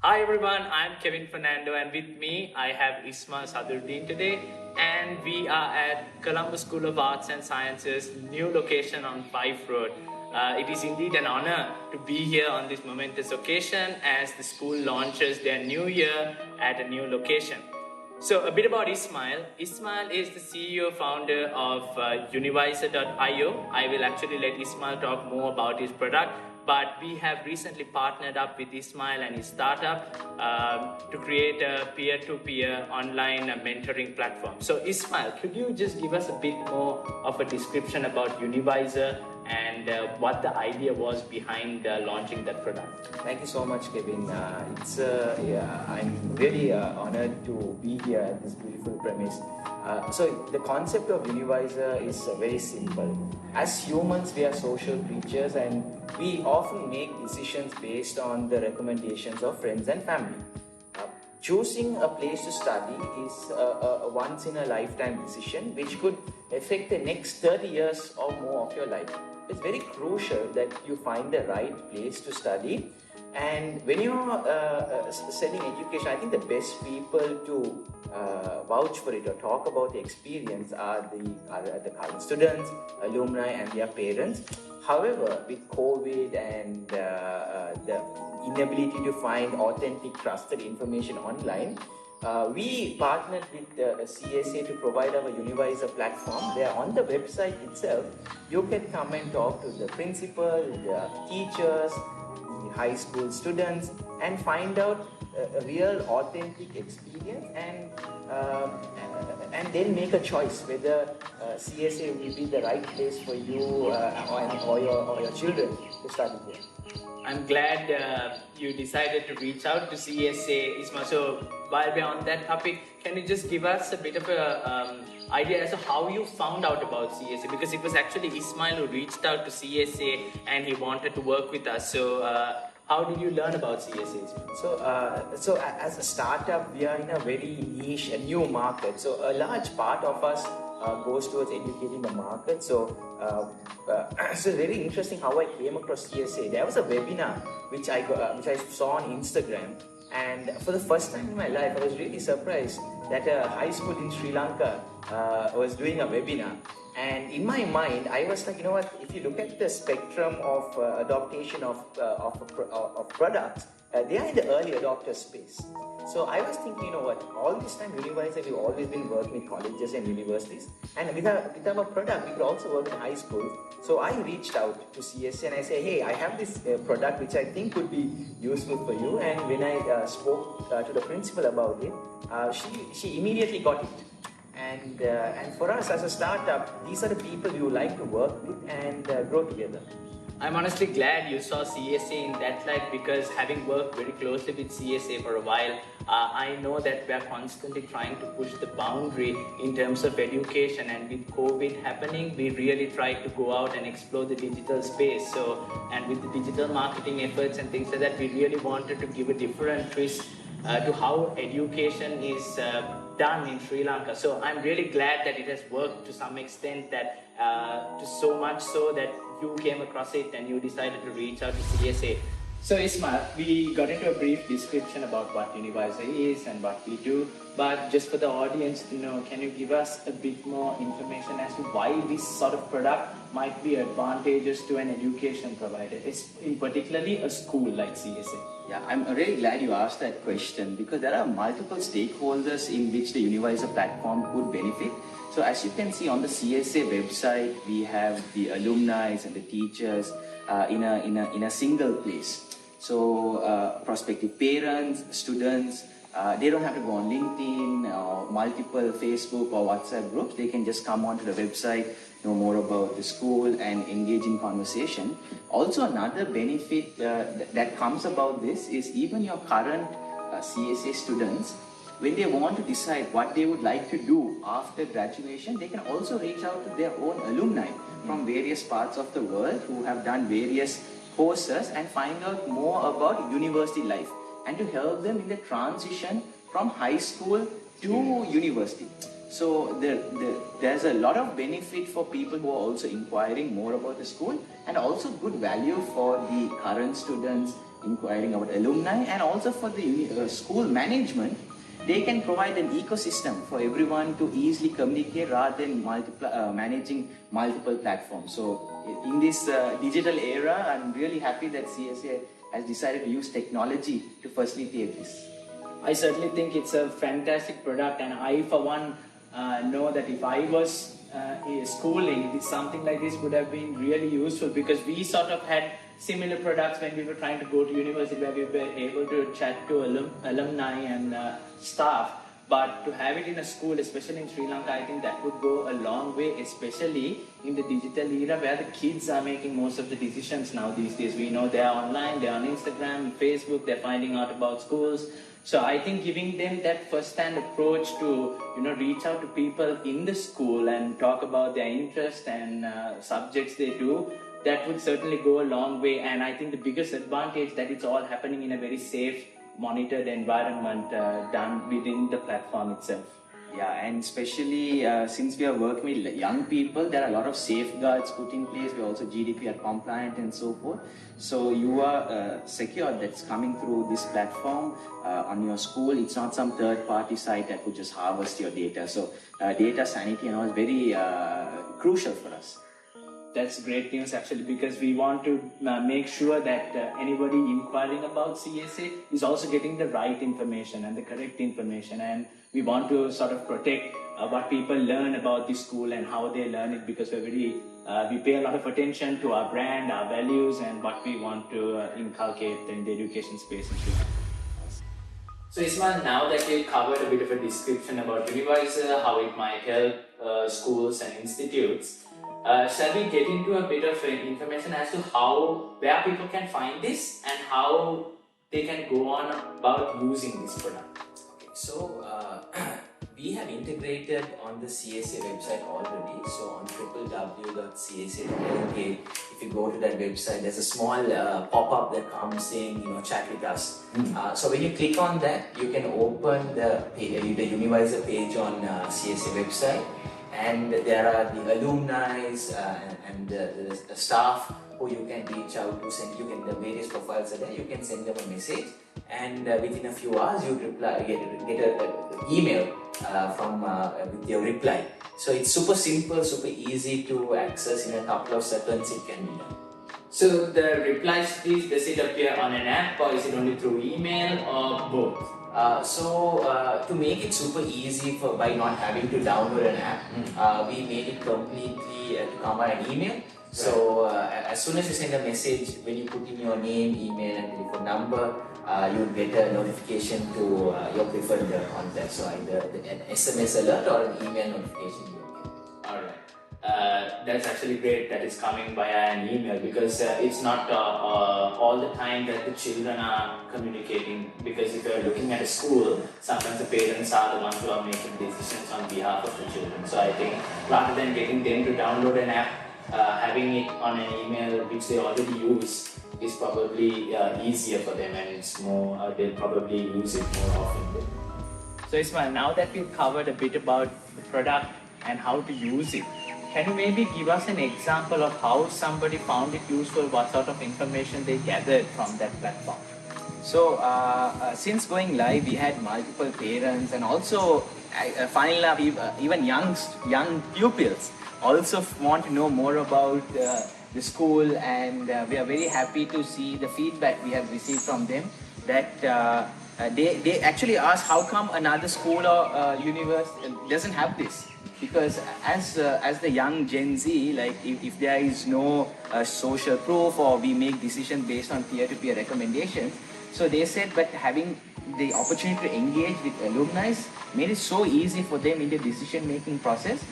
Hi everyone, I'm Fernando and with me I have Ismail Sadurdeen today, and we are at Colombo School of Arts and Sciences, new location on Fife Road. It is indeed an honor to be here on this momentous occasion as the school launches their new year at a new location. So a bit about Ismail. Ismail is the CEO founder of Univiser.io. I will actually let Ismail talk more about his product, but we have recently partnered up with Ismail and his startup to create a peer-to-peer online mentoring platform. So Ismail, could you just give us a bit more of a description about Univiser and what the idea was behind launching that product? Thank you so much, Kevin. I'm really honored to be here at this beautiful premise. So the concept of Univiser is very simple. As humans, we are social creatures and we often make decisions based on the recommendations of friends and family. Choosing a place to study is a once-in-a-lifetime decision which could affect the next 30 years or more of your life. It's very crucial that you find the right place to study. And when you're selling education, I think the best people to vouch for it or talk about the experience are the current students, alumni and their parents. However, with COVID and the inability to find authentic, trusted information online, we partnered with the CSA to provide our Univiser platform, where on the website itself, you can come and talk to the principal, the teachers, the high school students, and find out a real authentic experience and then make a choice whether CSA will be the right place for you or your children to study here. I'm glad you decided to reach out to CSA, Isma. So while we're on that topic, can you just give us a bit of a idea as to how you found out about CSA? Because it was actually Ismail who reached out to CSA and he wanted to work with us. So how did you learn about CSA? So as a startup, we are in a very niche and new market. So a large part of us goes towards educating the market. So it's very interesting how I came across CSA. There was a webinar which I saw on Instagram, and for the first time in my life, I was really surprised that a high school in Sri Lanka was doing a webinar. And in my mind, I was like, you know what? If you look at the spectrum of adoption of products, they are in the early adopter space. So I was thinking, you know what? All this time, Univiser, we've always been working with colleges and universities, and with our product, we could also work in high school. So I reached out to CSA and I said, hey, I have this product which I think would be useful for you. And when I spoke to the principal about it, she immediately got it. And for us as a startup, these are the people you like to work with and grow together. I'm honestly glad you saw CSA in that light, because having worked very closely with CSA for a while, I know that we are constantly trying to push the boundary in terms of education, and with COVID happening, we really tried to go out and explore the digital space. And with the digital marketing efforts and things like that, we really wanted to give a different twist to how education is done in Sri Lanka. So I'm really glad that it has worked to some extent, that to so much so that you came across it and you decided to reach out to CSA. So Ismail, we got into a brief description about what Univiser is and what we do, but just for the audience to know, can you give us a bit more information as to why this sort of product might be advantageous to an education provider, in particularly a school like CSA? Yeah, I'm really glad you asked that question, because there are multiple stakeholders in which the Univiser platform could benefit. So as you can see on the CSA website, we have the alumni and the teachers in a single place. So prospective parents, students, they don't have to go on LinkedIn or multiple Facebook or WhatsApp groups. They can just come onto the website, know more about the school and engage in conversation. Also, another benefit that comes about this is even your current CSA students, when they want to decide what they would like to do after graduation, they can also reach out to their own alumni from various parts of the world who have done various courses and find out more about university life, and to help them in the transition from high school to university. So there's a lot of benefit for people who are also inquiring more about the school, and also good value for the current students inquiring about alumni, and also for the school management, they can provide an ecosystem for everyone to easily communicate rather than managing multiple platforms. So in this digital era, I'm really happy that CSA has decided to use technology to facilitate this. I certainly think it's a fantastic product, and I for one know that if I was schooling, something like this would have been really useful, because we sort of had similar products when we were trying to go to university, where we were able to chat to alumni and staff. But to have it in a school, especially in Sri Lanka, I think that would go a long way, especially in the digital era where the kids are making most of the decisions now these days. We know they're online, they're on Instagram, Facebook, they're finding out about schools. So I think giving them that first-hand approach to, reach out to people in the school and talk about their interests and subjects they do, that would certainly go a long way. And I think the biggest advantage that it's all happening in a very safe, monitored environment done within the platform itself. Yeah, and especially since we are working with young people, there are a lot of safeguards put in place. We're also GDPR compliant and so forth. So you are secure that's coming through this platform on your school. It's not some third-party site that could just harvest your data. So data sanity and all is very crucial for us. That's great news, actually, because we want to make sure that anybody inquiring about CSA is also getting the right information and the correct information. And we want to sort of protect what people learn about the school and how they learn it, because we pay a lot of attention to our brand, our values, and what we want to inculcate in the education space. So Ismail, now that we've covered a bit of a description about Univiser, how it might help schools and institutes, shall we get into a bit of information as to where people can find this and how they can go on about using this product? Okay, so we have integrated on the CSA website already. So on www.csa.lk, if you go to that website, there's a small pop-up that comes saying, chat with us. So when you click on that, you can open the Univiser page on CSA website. And there are the alumni and the staff who you can reach out to, the various profiles are there, you can send them a message, and within a few hours you get an email with your reply. So it's super simple, super easy to access. In a couple of seconds it can be done. So the replies, please, does it appear on an app, or is it only through email, or both? To make it super easy by not having to download an app, we made it completely to come by an email. So as soon as you send a message, when you put in your name, email and telephone number, you will get a notification to your preferred contact. So either an SMS alert or an email notification you will get. Alright. That's actually great that it's coming via an email, because it's not all the time that the children are communicating, because if you're looking at a school, sometimes the parents are the ones who are making decisions on behalf of the children. So I think rather than getting them to download an app, having it on an email which they already use is probably easier for them, and it's more they'll probably use it more often. So Ismail, now that we've covered a bit about the product and how to use it, can you maybe give us an example of how somebody found it useful, what sort of information they gathered from that platform? So since going live, we had multiple parents, and also finally even young pupils also want to know more about the school, and we are very happy to see the feedback we have received from them, that they actually ask how come another school or university doesn't have this. Because as the young Gen Z, like if there is no social proof, or we make decisions based on peer-to-peer recommendations, so they said, but having the opportunity to engage with alumni made it so easy for them in the decision-making process.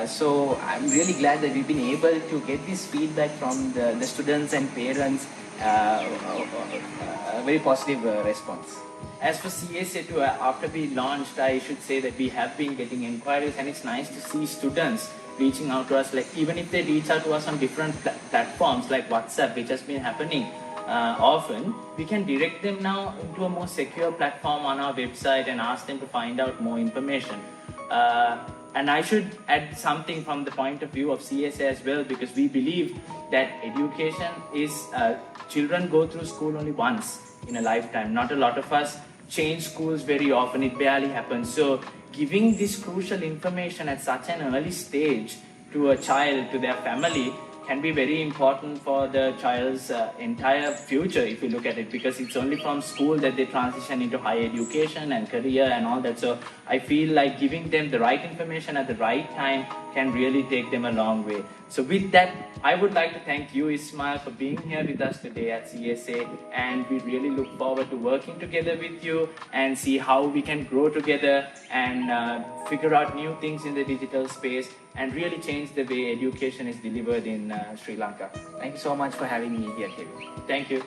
So I'm really glad that we've been able to get this feedback from the students and parents, a very positive response. As for CSA2, after we launched, I should say that we have been getting inquiries, and it's nice to see students reaching out to us. Like even if they reach out to us on different platforms like WhatsApp, which has been happening often, we can direct them now into a more secure platform on our website and ask them to find out more information. And I should add something from the point of view of CSA as well, because we believe that education is children go through school only once in a lifetime. Not a lot of us change schools very often. It barely happens. So giving this crucial information at such an early stage to a child, to their family, can be very important for the child's entire future, if you look at it, because it's only from school that they transition into higher education and career and all that. So I feel like giving them the right information at the right time can really take them a long way. So with that, I would like to thank you, Ismail, for being here with us today at CSA, and we really look forward to working together with you and see how we can grow together and figure out new things in the digital space and really change the way education is delivered in Sri Lanka. Thank you so much for having me here, Kevin. Thank you.